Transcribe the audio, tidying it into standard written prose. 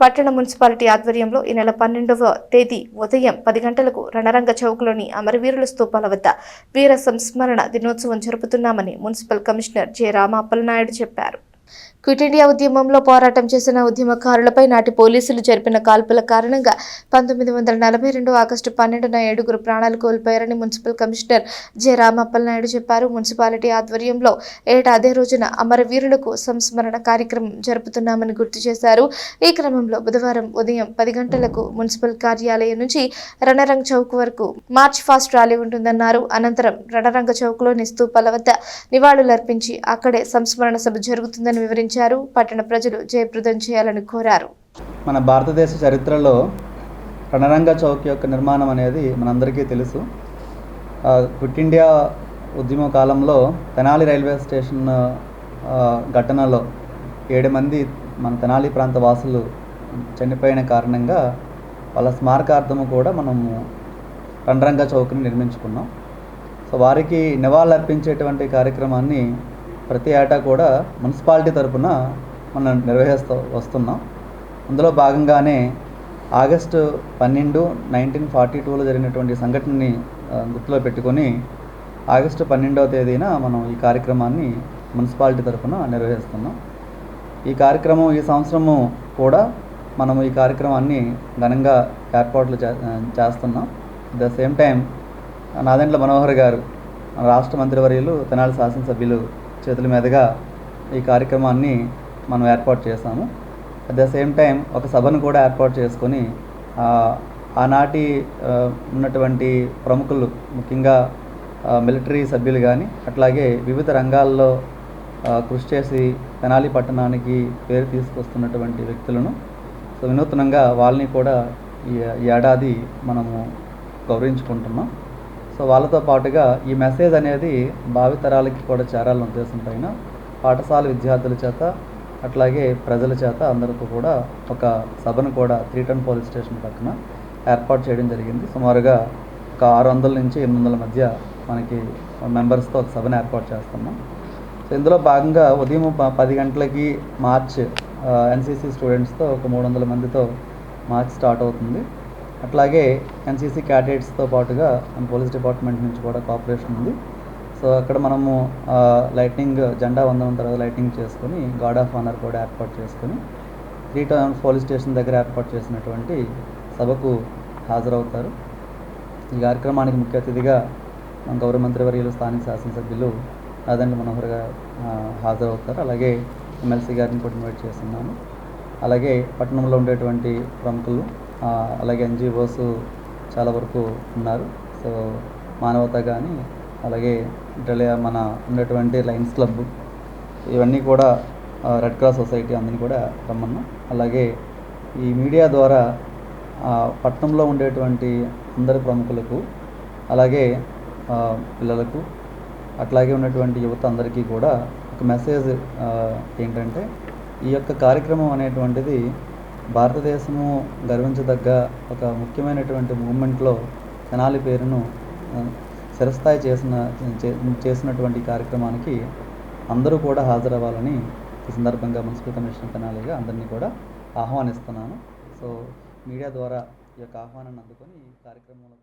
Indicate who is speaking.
Speaker 1: పట్టణ మున్సిపాలిటీ ఆధ్వర్యంలో ఈ నెల 12వ తేదీ ఉదయం 10 గంటలకు రణరంగ చౌక్లోని అమరవీరుల స్తూపాల వద్ద వీర సంస్మరణ దినోత్సవం జరుపుతున్నామని మున్సిపల్ కమిషనర్ జె. రామప్పలనాయుడు చెప్పారు. క్విట్ ఇండియా ఉద్యమంలో పోరాటం చేసిన ఉద్యమకారులపై నాటి పోలీసులు జరిపిన కాల్పుల కారణంగా 1942 ఆగస్టు 12న 7 ప్రాణాలు కోల్పోయారని మున్సిపల్ కమిషనర్ జె. రామప్పలనాయుడు చెప్పారు. మున్సిపాలిటీ ఆధ్వర్యంలో ఏటా అదే రోజున అమరవీరులకు సంస్మరణ కార్యక్రమం జరుపుతున్నామని గుర్తు చేశారు. ఈ క్రమంలో బుధవారం ఉదయం 10 గంటలకు మున్సిపల్ కార్యాలయం నుంచి రణరంగ్ చౌక్ వరకు మార్చ్ ఫాస్ట్ ర్యాలీ ఉంటుందన్నారు. అనంతరం రణరంగ చౌక్లోని స్తూపాల వద్ద నివాళులర్పించి అక్కడే సంస్మరణ సభ జరుగుతుందని వివరించారు. పట్టణ ప్రజలు జయప్రదం చేయాలని కోరారు.
Speaker 2: మన భారతదేశ చరిత్రలో రణరంగ చౌక్ యొక్క నిర్మాణం అనేది మనందరికీ తెలుసు. క్విట్ ఇండియా ఉద్యమ కాలంలో తెనాలి రైల్వే స్టేషన్ ఘటనలో 7 మంది మన తెనాలి ప్రాంత వాసులు చనిపోయిన కారణంగా వాళ్ళ స్మారకార్థము కూడా మనము రణరంగ చౌక్ని నిర్మించుకున్నాం. సో వారికి నివాళులర్పించేటువంటి కార్యక్రమాన్ని ప్రతి ఏటా కూడా మున్సిపాలిటీ తరఫున మనం నిర్వహిస్తూ వస్తున్నాం. అందులో భాగంగానే ఆగస్టు 12, 1942లో జరిగినటువంటి సంఘటనని గుర్తులో పెట్టుకొని ఆగస్టు 12వ తేదీన మనం ఈ కార్యక్రమాన్ని మున్సిపాలిటీ తరఫున నిర్వహిస్తున్నాం. ఈ కార్యక్రమం ఈ సంవత్సరము కూడా మనము ఈ కార్యక్రమాన్ని ఘనంగా ఏర్పాట్లు చేస్తున్నాం. At the same time Nadendla Manohar గారు రాష్ట్ర మంత్రివర్యులు తెనాలి శాసనసభ్యులు చేతుల మీదుగా ఈ కార్యక్రమాన్ని మనం ఏర్పాటు చేశాము. అట్ ద సేమ్ టైం ఒక సభను కూడా ఏర్పాటు చేసుకొని ఆనాటి ఉన్నటువంటి ప్రముఖులు, ముఖ్యంగా మిలిటరీ సభ్యులు కానీ అట్లాగే వివిధ రంగాల్లో కృషి చేసి తెనాలి పట్టణానికి పేరు తీసుకొస్తున్నటువంటి వ్యక్తులను సో వినూత్నంగా వాళ్ళని కూడా ఈ ఏడాది మనము గౌరవించుకుంటున్నాం. సో వాళ్ళతో పాటుగా ఈ మెసేజ్ అనేది భావితరాలకి కూడా చేరాలన్న ఉద్దేశం పైన పాఠశాల విద్యార్థుల చేత అట్లాగే ప్రజల చేత అందరితో కూడా ఒక సభను కూడా 3 టౌన్ పోలీస్ స్టేషన్ పక్కన ఏర్పాటు చేయడం జరిగింది. సుమారుగా ఒక 600 నుంచి 800 మధ్య మనకి మెంబర్స్తో ఒక సభను ఏర్పాటు చేస్తున్నాం. సో ఇందులో భాగంగా ఉదయం 10 గంటలకి మార్చ్ ఎన్సీసీ స్టూడెంట్స్తో ఒక 300 మందితో మార్చ్ స్టార్ట్ అవుతుంది. అట్లాగే ఎన్సీసీ క్యాడెట్స్తో పాటుగా మన పోలీస్ డిపార్ట్మెంట్ నుంచి కూడా కోఆపరేషన్ ఉంది. సో అక్కడ మనము లైటింగ్, జెండా వందనం తర్వాత లైటింగ్ చేసుకొని గార్డ్ ఆఫ్ ఆనర్ కూడా ఏర్పాటు చేసుకొని 3 టౌన్ పోలీస్ స్టేషన్ దగ్గర ఏర్పాటు చేసినటువంటి సభకు హాజరవుతారు. ఈ కార్యక్రమానికి ముఖ్య అతిథిగా మన గౌరవ మంత్రివర్యులు, స్థానిక శాసనసభ్యులు నాదెండ్ల మనోహర్ గారు హాజరవుతారు. అలాగే ఎమ్మెల్సీ గారిని కూడా ఇన్వైట్ చేస్తున్నాను. అలాగే పట్టణంలో ఉండేటువంటి ప్రముఖులు, అలాగే ఎన్జిఓస్ చాలా వరకు ఉన్నారు. సో మానవత కానీ అలాగే మన ఉన్నటువంటి లయన్స్ క్లబ్, ఇవన్నీ కూడా రెడ్ క్రాస్ సొసైటీ అందరినీ కూడా రమ్మన్నాం. అలాగే ఈ మీడియా ద్వారా పట్టణంలో ఉండేటువంటి అందరి ప్రముఖులకు, అలాగే పిల్లలకు, అట్లాగే ఉన్నటువంటి యువత అందరికీ కూడా ఒక మెసేజ్ ఏంటంటే ఈ యొక్క కార్యక్రమం అనేటువంటిది భారతదేశము గర్వించదగ్గ ఒక ముఖ్యమైనటువంటి మూమెంట్లో తెనాలి పేరును చిరస్థాయి చేసినటువంటి కార్యక్రమానికి అందరూ కూడా హాజరవ్వాలని ఈ సందర్భంగా మున్సిపల్ కమిషనర్ తెనాలిగా అందరినీ కూడా ఆహ్వానిస్తున్నాను. సో మీడియా ద్వారా ఈ యొక్క ఆహ్వానాన్ని అందుకొని ఈ కార్యక్రమంలో